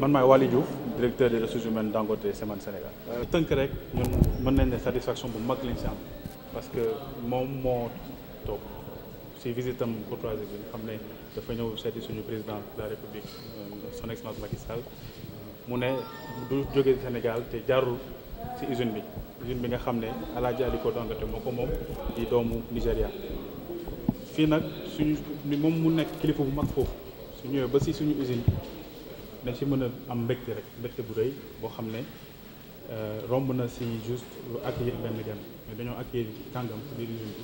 man maay Waly Diouf directeur des ressources humaines Dangote Cement Sénégal. tënk rek ñun mën nañ ne satisfaction bu mag lañ si am parce que moom moo toog si visitam courtoisie bi nga xam ne dafa ñëw seeti suñu président de la république son excellence Macky Sall mu ne du jóge Sénégal te jaarul si usine bi nga xam ne Alaaji Aliko Dangote moo ko moom di doomu Nigéria. fii nag suñu moom mu nekk kilifa bu mag foofu su ñëwee ba si suñu usine dañ si mën a am mbégte rek mbégte bu rëy boo xam ne romb na si juste lu accueillir benn gan mais dañoo accueillir kàngam si biir usine bi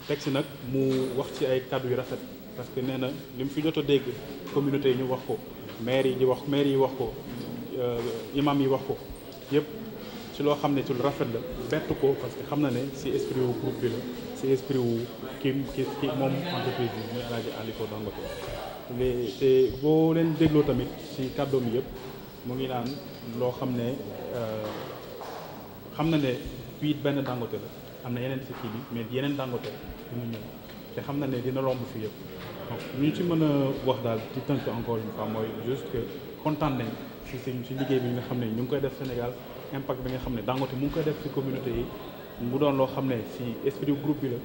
teg si nag mu wax ci ay kàddu yu rafet parce que nee na li mu fi jot a dégg communauté yi ñu wax ko maire yi wax ko imam yi wax ko yëpp ci loo xam ne ci lu rafet la bett ko parce que xam na ne si esprit wu groupe bi la si esprit wu ki moom entreprise bi muy Alaaji Aliko Dangote te boo leen dégloo tamit ci kàddoom yëpp mu ngi naan loo xam ne xam na ne fii benn Dangote la am na yeneen ci kii bi mais yeneen Dangote dina ñëw te xam na ne dina romb fii yëpp donc ñu ci mën a wax daal ci tënk encore une fois mooy juste que kontaan nañ ci liggéey bi nga xam ne ñu ngi koy def Sénégal impact bi nga xam ne Dangote mu ngi koy def ci communauté yi mu doon loo xam ne ci esprit groupe bi la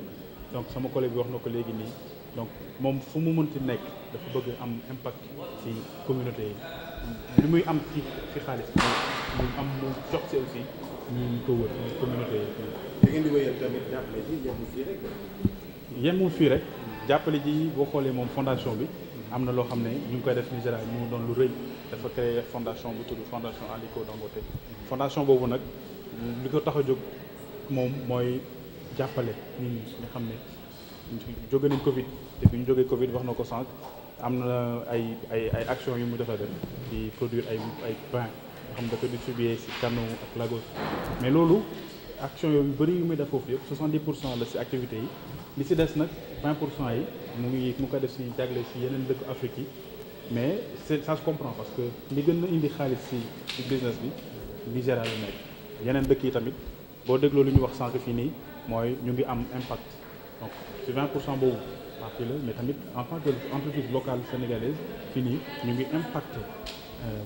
donc sama collègue bi wax na ko léegi nii donc moom fu mu mënti nekk dafa bëgg am impact ci communauté yi li muy am ci xaalis mu am mu jox si aussi ñu ko wër communauté yi. da ngeen di wéyal tamit jàppale ji yemul fii rek. yemul fii rek jàppale ji boo xoolee moom fondation bi am na loo xam ne ñu ngi koy def Nigéria mu doon lu rëy dafa créé fondation bu tudd fondation Aliko Dangote. fondation boobu nag li ko tax a jóg moom mooy jàppale nit ñi nga xam ne jóge nañ Covid te bi ñu jógee Covid wax na ko sànq am na ay action yu mu jot a def di produire ay pain nga xam dafa distribuer si Kano ak Lagos mais loolu action yooyu yu bëri yu muy def foofu yëpp 70% la si activités yi li si des nag 20% yi mu koy def si jagle si yeneen dëkk Afrique yi mais ça se comprend parce que li gën a indi xaalis si business bi Nigéria la nekk yeneen dëkk yi tamit boo dégloo lu ñu wax sànq fii nii mooy ñu ngi am impact donc ci 20% boobu partie la mais tamit en tant que entreprise locale sénégalaise fii nii ñu ngi impacté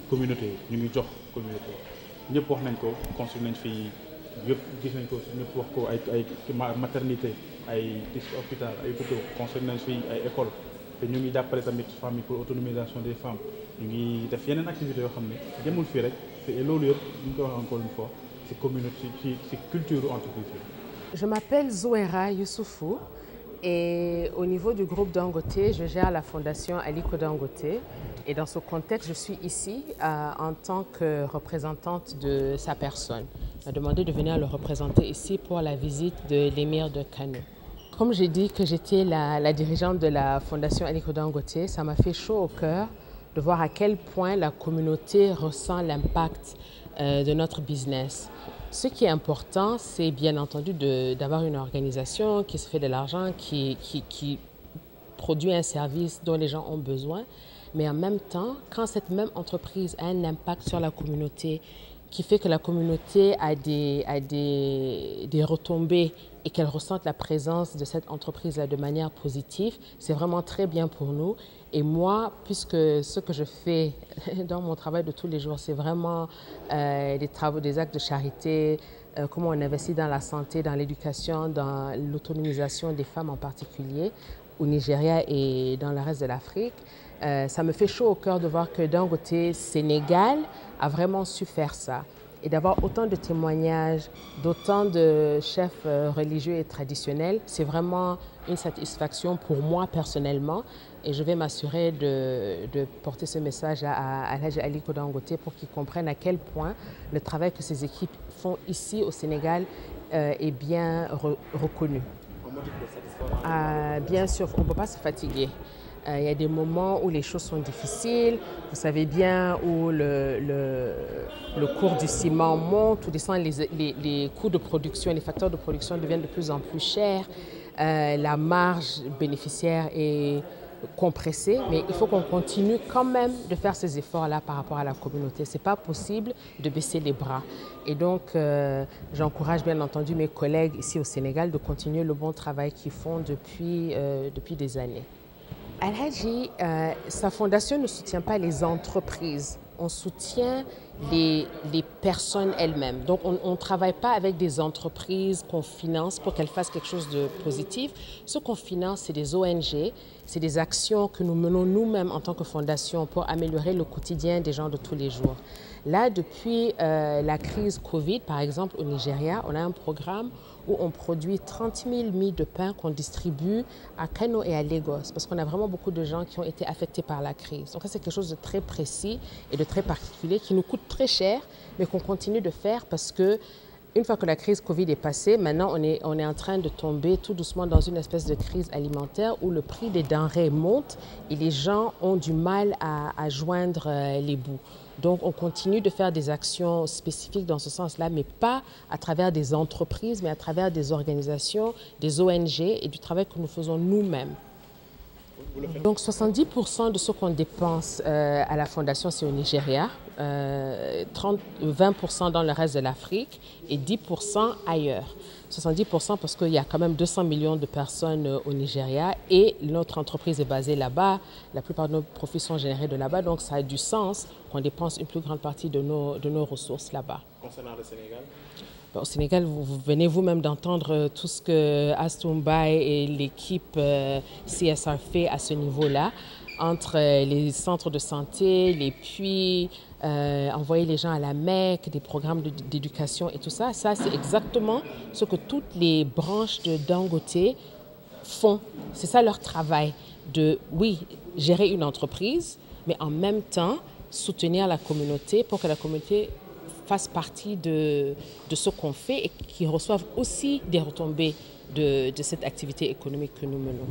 communauté yi ñu ngi jox communauté yi ñëpp wax nañ ko construit nañ fii yëpp gis nañ ko ñëpp wax ko ay maternité ay hôpital ay hôpitaux construit nañ fii ay école te ñu ngi jàppale tamit famille pour autonomisation des femmes ñu ngi def yeneen activités yoo xam ne demul fii rek te loolu yëpp ñu koy wax encore une fois ci communauté ci culture entreprise yi. Je m'appelle Zouera Youssoufou et au niveau du groupe Dangote, je gère la fondation Aliko Dangote. Et dans ce contexte, je suis ici en tant que représentante de sa personne. Il m'a demandé de venir le représenter ici pour la visite de l'émir de Kano. Comme j'ai dit que j'étais la dirigeante de la fondation Aliko Dangote, ça m'a fait chaud au cœur de voir à quel point la communauté ressent l'impact de notre business. Ce qui est important, c'est bien entendu d'avoir une organisation qui se fait de l'argent, qui produit un service dont les gens ont besoin. Mais en même temps, quand cette même entreprise a un impact sur la communauté, qui fait que la communauté a des retombées et qu'elle ressente la présence de cette entreprise-là de manière positive, c'est vraiment très bien pour nous. Et moi, puisque ce que je fais dans mon travail de tous les jours, c'est vraiment des actes de charité, comment on investit dans la santé, dans l'éducation, dans l'autonomisation des femmes en particulier, au Nigeria et dans le reste de l'Afrique, ça me fait chaud au cœur de voir que Dangote Sénégal a vraiment su faire ça. Et d'avoir autant de témoignages, d'autant de chefs religieux et traditionnels, c'est vraiment une satisfaction pour moi personnellement. Et je vais m'assurer de porter ce message à Alhaji Aliko Dangote pour qu'ils comprennent à quel point le travail que ces équipes font ici au Sénégal est bien reconnu. Bien sûr, on ne peut pas se fatiguer. Il y a des moments où les choses sont difficiles. Vous savez bien où le cours du ciment monte ou descend, les coûts de production, les facteurs de production deviennent de plus en plus chers. La marge bénéficiaire est compressée, mais il faut qu'on continue quand même de faire ces efforts-là par rapport à la communauté. Ce n'est pas possible de baisser les bras. Et donc, j'encourage bien entendu mes collègues ici au Sénégal de continuer le bon travail qu'ils font depuis des années. Alhaji, sa fondation ne soutient pas les entreprises. on soutient les personnes elles-mêmes. Donc, on ne travaille pas avec des entreprises qu'on finance pour qu'elles fassent quelque chose de positif. Ce qu'on finance, c'est des ONG, c'est des actions que nous menons nous-mêmes en tant que fondation pour améliorer le quotidien des gens de tous les jours. Là, depuis la crise Covid, par exemple, au Nigeria, on a un programme où on produit 30 000 mie de pain qu'on distribue à Kano et à Lagos, parce qu'on a vraiment beaucoup de gens qui ont été affectés par la crise. Donc ça, c'est quelque chose de très précis et de très particulier qui nous coûte très cher, mais qu'on continue de faire parce que une fois que la crise Covid est passée, maintenant on est en train de tomber tout doucement dans une espèce de crise alimentaire où le prix des denrées monte et les gens ont du mal à joindre les bouts. Donc on continue de faire des actions spécifiques dans ce sens-là, mais pas à travers des entreprises, mais à travers des organisations, des ONG et du travail que nous faisons nous-mêmes. Donc 70% de ce qu'on dépense à la Fondation, c'est au Nigeria, 20% dans le reste de l'Afrique et 10% ailleurs. 70% parce qu'il y a quand même 200 millions de personnes au Nigeria et notre entreprise est basée là-bas. La plupart de nos profits sont générés de là-bas, donc ça a du sens qu'on dépense une plus grande partie de nos ressources là-bas. Concernant le Sénégal? Au Sénégal, vous venez vous-même d'entendre tout ce que Astou-Mbaye et l'équipe CSR fait à ce niveau-là, entre les centres de santé, les puits, envoyer les gens à la Mecque, des programmes d'éducation et tout ça. Ça, c'est exactement ce que toutes les branches de Dangote font. C'est ça leur travail, de, oui, gérer une entreprise, mais en même temps, soutenir la communauté pour que la communauté fasse partie de ce qu'on fait et qu'ils reçoivent aussi des retombées de cette activité économique que nous menons.